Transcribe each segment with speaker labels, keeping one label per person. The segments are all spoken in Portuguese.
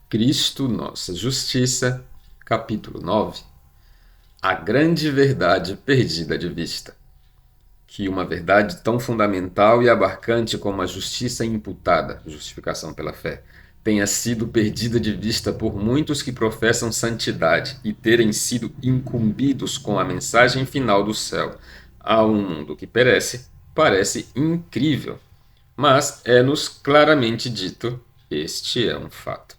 Speaker 1: Cristo, nossa justiça, capítulo 9. A grande verdade perdida de vista. Que uma verdade tão fundamental e abarcante como a justiça imputada, justificação pela fé, tenha sido perdida de vista por muitos que professam santidade e terem sido incumbidos com a mensagem final do céu a um mundo que perece, parece incrível. Mas é-nos claramente dito: este é um fato.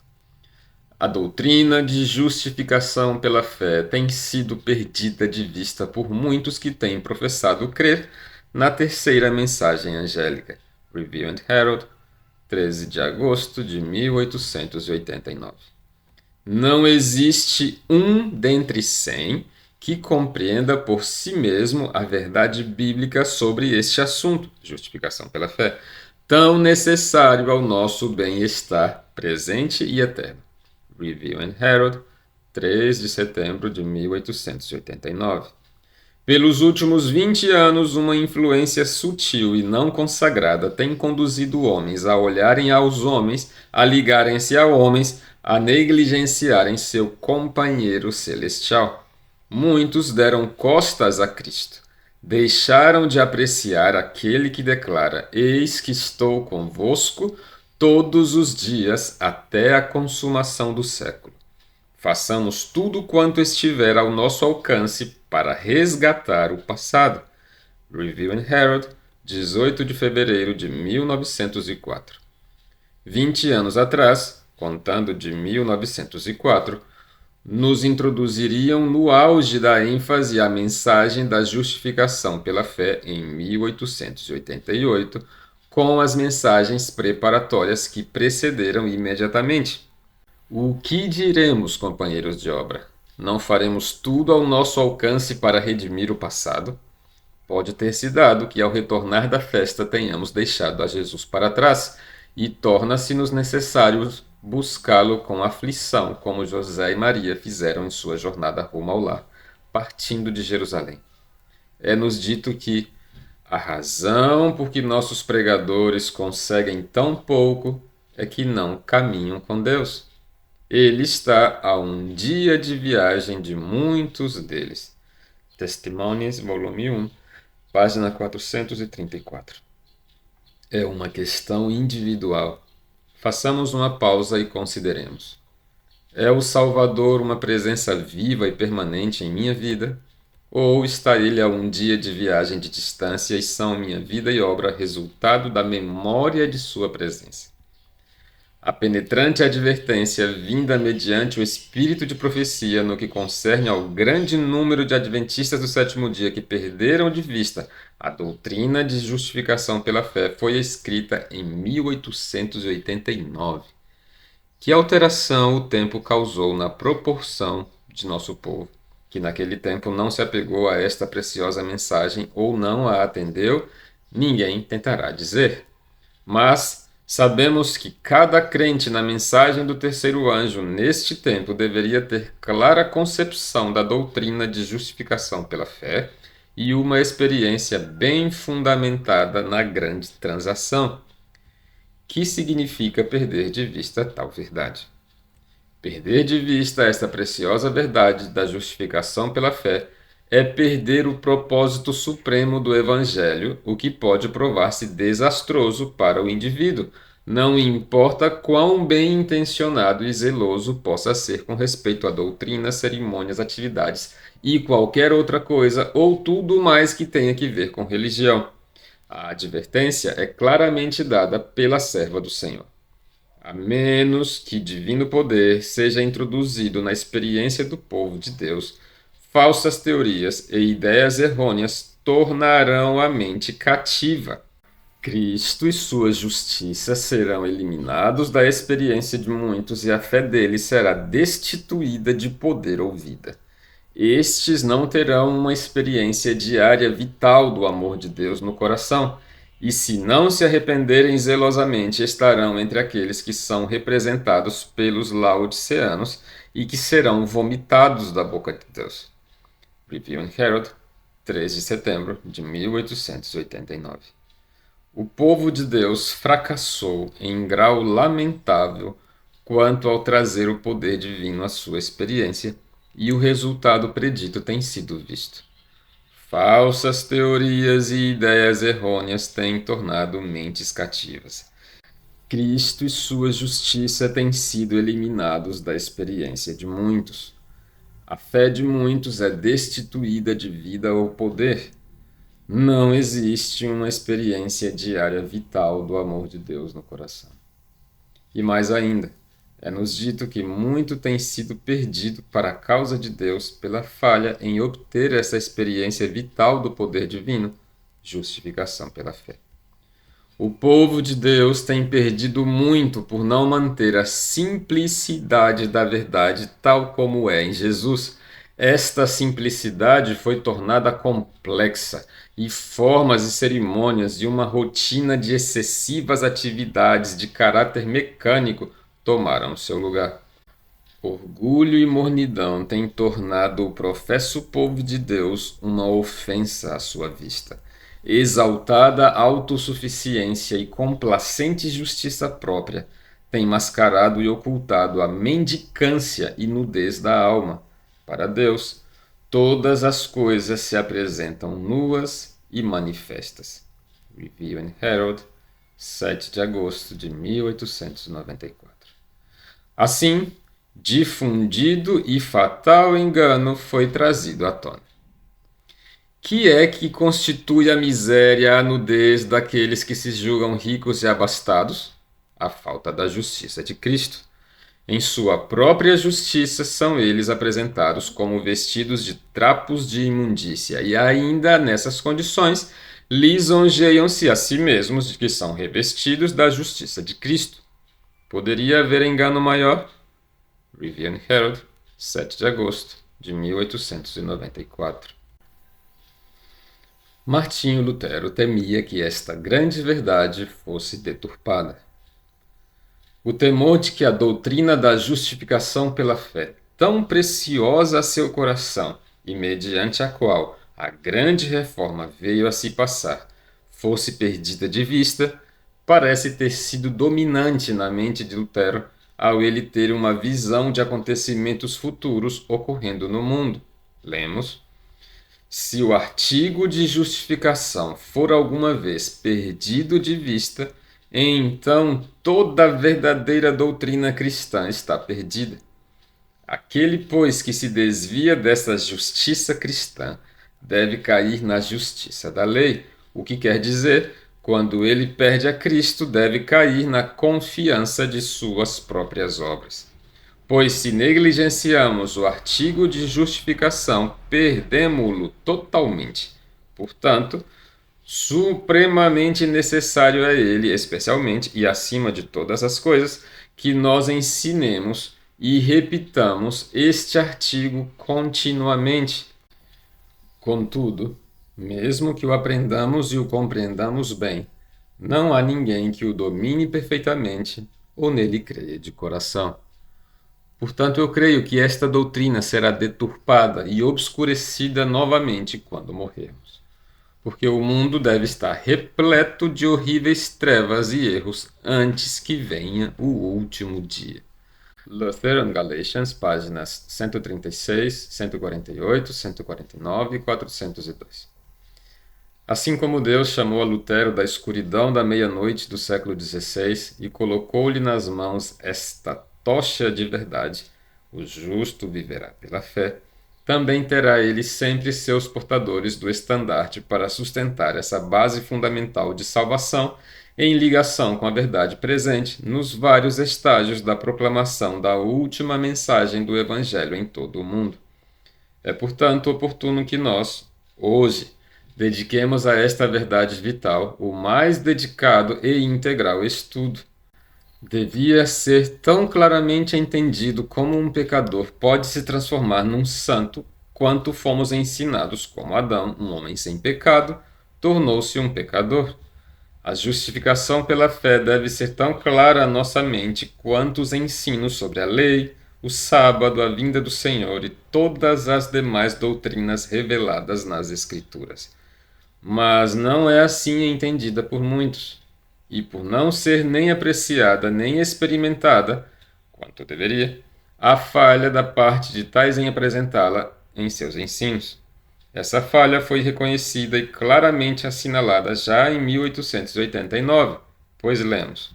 Speaker 1: A doutrina de justificação pela fé tem sido perdida de vista por muitos que têm professado crer na terceira mensagem angélica. Review and Herald, 13 de agosto de 1889. Não existe um dentre 100 que compreenda por si mesmo a verdade bíblica sobre este assunto, justificação pela fé, tão necessário ao nosso bem-estar presente e eterno. Review and Herald, 3 de setembro de 1889. Pelos últimos 20 anos, uma influência sutil e não consagrada tem conduzido homens a olharem aos homens, a ligarem-se a homens, a negligenciarem seu companheiro celestial. Muitos deram costas a Cristo. Deixaram de apreciar aquele que declara: Eis que estou convosco todos os dias até a consumação do século. Façamos tudo quanto estiver ao nosso alcance para resgatar o passado. Review and Herald, 18 de fevereiro de 1904. 20 anos atrás, contando de 1904, nos introduziriam no auge da ênfase à mensagem da justificação pela fé em 1888, com as mensagens preparatórias que precederam imediatamente. O que diremos, companheiros de obra? Não faremos tudo ao nosso alcance para redimir o passado? Pode ter se dado que ao retornar da festa tenhamos deixado a Jesus para trás, e torna-se-nos necessário buscá-lo com aflição, como José e Maria fizeram em sua jornada rumo ao lar, partindo de Jerusalém. É-nos dito que a razão por que nossos pregadores conseguem tão pouco é que não caminham com Deus. Ele está a um dia de viagem de muitos deles. Testimonies, volume 1, página 434. É uma questão individual. Façamos uma pausa e consideremos. É o Salvador uma presença viva e permanente em minha vida? Ou está ele a um dia de viagem de distância e são minha vida e obra resultado da memória de sua presença? A penetrante advertência vinda mediante o espírito de profecia no que concerne ao grande número de adventistas do sétimo dia que perderam de vista a doutrina de justificação pela fé foi escrita em 1889. Que alteração o tempo causou na proporção de nosso povo, que naquele tempo não se apegou a esta preciosa mensagem ou não a atendeu, ninguém tentará dizer. Mas sabemos que cada crente na mensagem do terceiro anjo neste tempo deveria ter clara concepção da doutrina de justificação pela fé e uma experiência bem fundamentada na grande transação. Que significa perder de vista tal verdade? Perder de vista esta preciosa verdade da justificação pela fé é perder o propósito supremo do Evangelho, o que pode provar-se desastroso para o indivíduo, não importa quão bem intencionado e zeloso possa ser com respeito a doutrinas, cerimônias, atividades e qualquer outra coisa, ou tudo mais que tenha que ver com religião. A advertência é claramente dada pela serva do Senhor. A menos que divino poder seja introduzido na experiência do povo de Deus, falsas teorias e ideias errôneas tornarão a mente cativa. Cristo e sua justiça serão eliminados da experiência de muitos e a fé deles será destituída de poder ou vida. Estes não terão uma experiência diária vital do amor de Deus no coração, e se não se arrependerem zelosamente, estarão entre aqueles que são representados pelos laodiceanos e que serão vomitados da boca de Deus. Review and Herald, 3 de setembro de 1889. O povo de Deus fracassou em grau lamentável quanto ao trazer o poder divino à sua experiência, e o resultado predito tem sido visto. Falsas teorias e ideias errôneas têm tornado mentes cativas. Cristo e sua justiça têm sido eliminados da experiência de muitos. A fé de muitos é destituída de vida ou poder. Não existe uma experiência diária vital do amor de Deus no coração. E mais ainda, é-nos dito que muito tem sido perdido para a causa de Deus pela falha em obter essa experiência vital do poder divino, justificação pela fé. O povo de Deus tem perdido muito por não manter a simplicidade da verdade tal como é em Jesus. Esta simplicidade foi tornada complexa e formas e cerimônias de uma rotina de excessivas atividades de caráter mecânico tomaram seu lugar. Orgulho e mornidão têm tornado o professo povo de Deus uma ofensa à sua vista. Exaltada autossuficiência e complacente justiça própria têm mascarado e ocultado a mendicância e nudez da alma. Para Deus, todas as coisas se apresentam nuas e manifestas. Review and Herald, 7 de agosto de 1894. Assim, difundido e fatal engano foi trazido à tona. Que é que constitui a miséria e a nudez daqueles que se julgam ricos e abastados? A falta da justiça de Cristo. Em sua própria justiça são eles apresentados como vestidos de trapos de imundícia, e ainda nessas condições lisonjeiam-se a si mesmos de que são revestidos da justiça de Cristo. Poderia haver engano maior? Review and Herald, 7 de agosto de 1894. Martinho Lutero temia que esta grande verdade fosse deturpada. O temor de que a doutrina da justificação pela fé, tão preciosa a seu coração e mediante a qual a grande reforma veio a se passar, fosse perdida de vista, parece ter sido dominante na mente de Lutero ao ele ter uma visão de acontecimentos futuros ocorrendo no mundo. Lemos: se o artigo de justificação for alguma vez perdido de vista, então toda a verdadeira doutrina cristã está perdida. Aquele, pois, que se desvia dessa justiça cristã, deve cair na justiça da lei, o que quer dizer, quando ele perde a Cristo, deve cair na confiança de suas próprias obras. Pois se negligenciamos o artigo de justificação, perdemo-lo totalmente. Portanto, supremamente necessário é ele, especialmente e acima de todas as coisas, que nós ensinemos e repitamos este artigo continuamente. Contudo, mesmo que o aprendamos e o compreendamos bem, não há ninguém que o domine perfeitamente ou nele creia de coração. Portanto, eu creio que esta doutrina será deturpada e obscurecida novamente quando morrermos, porque o mundo deve estar repleto de horríveis trevas e erros antes que venha o último dia. Luther and Galatians, páginas 136, 148, 149 e 402. Assim como Deus chamou a Lutero da escuridão da meia-noite do século XVI e colocou-lhe nas mãos esta tocha de verdade, o justo viverá pela fé, também terá ele sempre seus portadores do estandarte para sustentar essa base fundamental de salvação em ligação com a verdade presente nos vários estágios da proclamação da última mensagem do Evangelho em todo o mundo. É, portanto, oportuno que nós, hoje, dediquemos a esta verdade vital o mais dedicado e integral estudo. Devia ser tão claramente entendido como um pecador pode se transformar num santo, quanto fomos ensinados como Adão, um homem sem pecado, tornou-se um pecador. A justificação pela fé deve ser tão clara à nossa mente quanto os ensinos sobre a lei, o sábado, a vinda do Senhor e todas as demais doutrinas reveladas nas Escrituras. Mas não é assim entendida por muitos. E por não ser nem apreciada nem experimentada, quanto deveria, a falha da parte de tais em apresentá-la em seus ensinos. Essa falha foi reconhecida e claramente assinalada já em 1889, pois lemos: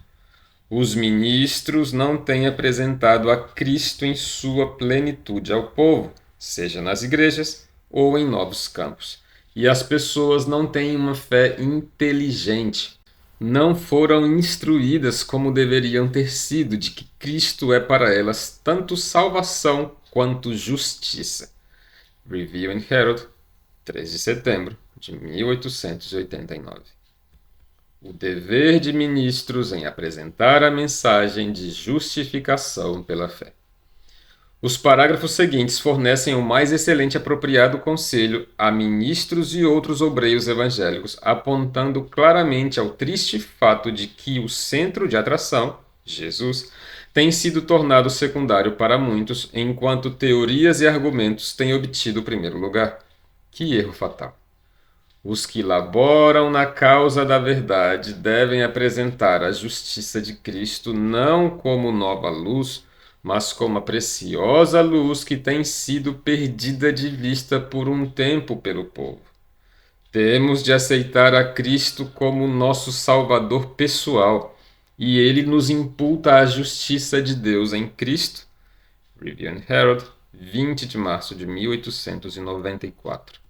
Speaker 1: os ministros não têm apresentado a Cristo em sua plenitude ao povo, seja nas igrejas ou em novos campos. E as pessoas não têm uma fé inteligente. Não foram instruídas como deveriam ter sido de que Cristo é para elas tanto salvação quanto justiça. Review and Herald, 3 de setembro de 1889. O dever de ministros em apresentar a mensagem de justificação pela fé. Os parágrafos seguintes fornecem o mais excelente e apropriado conselho a ministros e outros obreiros evangélicos, apontando claramente ao triste fato de que o centro de atração, Jesus, tem sido tornado secundário para muitos, enquanto teorias e argumentos têm obtido o primeiro lugar. Que erro fatal! Os que laboram na causa da verdade devem apresentar a justiça de Cristo não como nova luz, mas como a preciosa luz que tem sido perdida de vista por um tempo pelo povo. Temos de aceitar a Cristo como nosso Salvador pessoal, e ele nos imputa a justiça de Deus em Cristo. Review and Herald, 20 de março de 1894.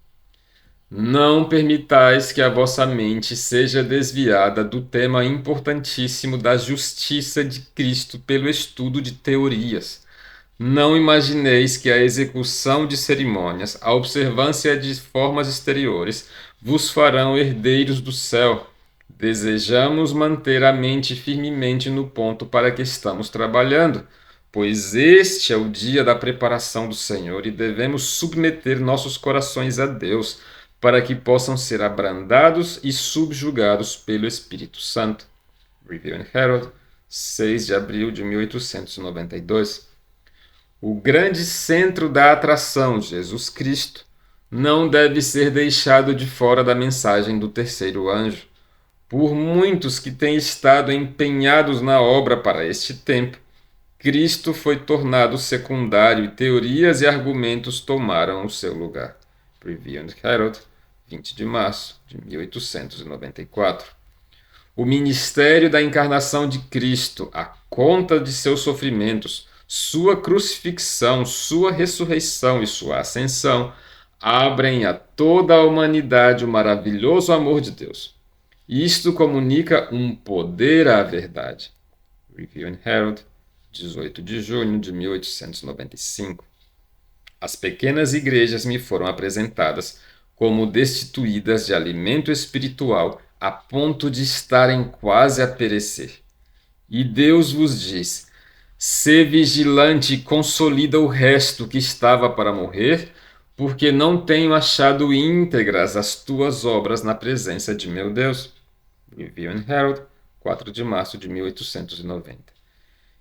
Speaker 1: Não permitais que a vossa mente seja desviada do tema importantíssimo da justiça de Cristo pelo estudo de teorias. Não imagineis que a execução de cerimônias, a observância de formas exteriores, vos farão herdeiros do céu. Desejamos manter a mente firmemente no ponto para que estamos trabalhando, pois este é o dia da preparação do Senhor e devemos submeter nossos corações a Deus, para que possam ser abrandados e subjugados pelo Espírito Santo. Review and Herald, 6 de abril de 1892. O grande centro da atração, Jesus Cristo, não deve ser deixado de fora da mensagem do terceiro anjo. Por muitos que têm estado empenhados na obra para este tempo, Cristo foi tornado secundário e teorias e argumentos tomaram o seu lugar. Review and Herald, 20 de março de 1894. O ministério da encarnação de Cristo, a conta de seus sofrimentos, sua crucifixão, sua ressurreição e sua ascensão, abrem a toda a humanidade o maravilhoso amor de Deus. Isto comunica um poder à verdade. Review and Herald, 18 de junho de 1895. As pequenas igrejas me foram apresentadas como destituídas de alimento espiritual a ponto de estarem quase a perecer. E Deus vos diz: sê vigilante e consolida o resto que estava para morrer, porque não tenho achado íntegras as tuas obras na presença de meu Deus. Review and Herald, 4 de março de 1890.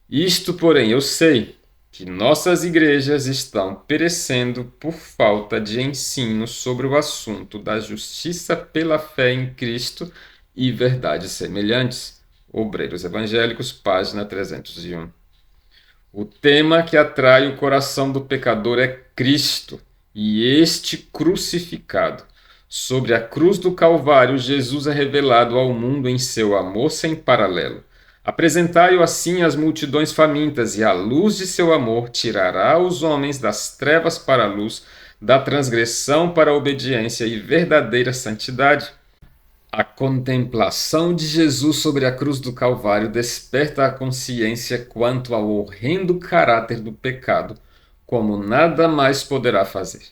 Speaker 1: Isto, porém, eu sei, que nossas igrejas estão perecendo por falta de ensino sobre o assunto da justiça pela fé em Cristo e verdades semelhantes. Obreiros Evangélicos, página 301. O tema que atrai o coração do pecador é Cristo e este crucificado. Sobre a cruz do Calvário, Jesus é revelado ao mundo em seu amor sem paralelo. Apresentai-o assim às multidões famintas, e a luz de seu amor tirará os homens das trevas para a luz, da transgressão para a obediência e verdadeira santidade. A contemplação de Jesus sobre a cruz do Calvário desperta a consciência quanto ao horrendo caráter do pecado, como nada mais poderá fazer.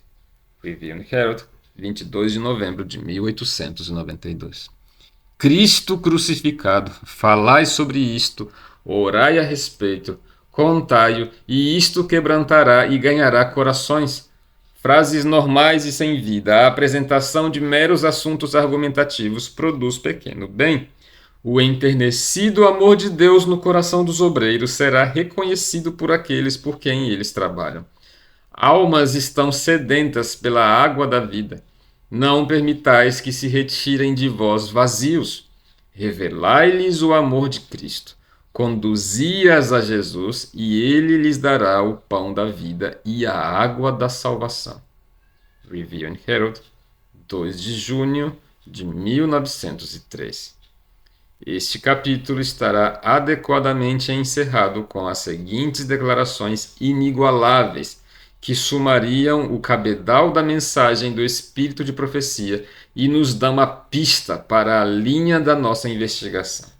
Speaker 1: Review and Herald, 22 de novembro de 1892. Cristo crucificado, falai sobre isto, orai a respeito, contai-o, e isto quebrantará e ganhará corações. Frases normais e sem vida, a apresentação de meros assuntos argumentativos produz pequeno bem. O enternecido amor de Deus no coração dos obreiros será reconhecido por aqueles por quem eles trabalham. Almas estão sedentas pela água da vida. Não permitais que se retirem de vós vazios. Revelai-lhes o amor de Cristo. Conduzi-as a Jesus e ele lhes dará o pão da vida e a água da salvação. Review and Herald, 2 de junho de 1903. Este capítulo estará adequadamente encerrado com as seguintes declarações inigualáveis, que sumariam o cabedal da mensagem do Espírito de Profecia e nos dão a pista para a linha da nossa investigação.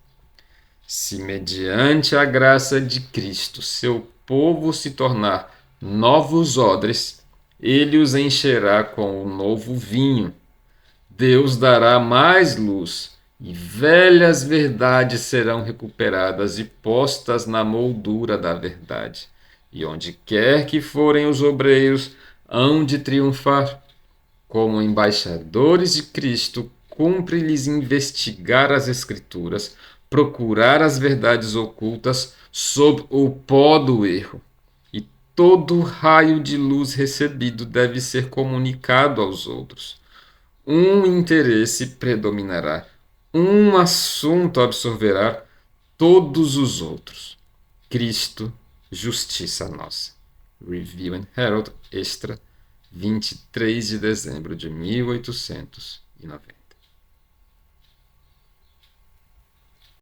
Speaker 1: Se, mediante a graça de Cristo, seu povo se tornar novos odres, ele os encherá com o novo vinho. Deus dará mais luz, e velhas verdades serão recuperadas e postas na moldura da verdade. E onde quer que forem os obreiros, hão de triunfar. Como embaixadores de Cristo, cumpre-lhes investigar as Escrituras, procurar as verdades ocultas sob o pó do erro. E todo raio de luz recebido deve ser comunicado aos outros. Um interesse predominará, um assunto absorverá todos os outros. Cristo, justiça nossa. Review and Herald, extra, 23 de dezembro de 1890.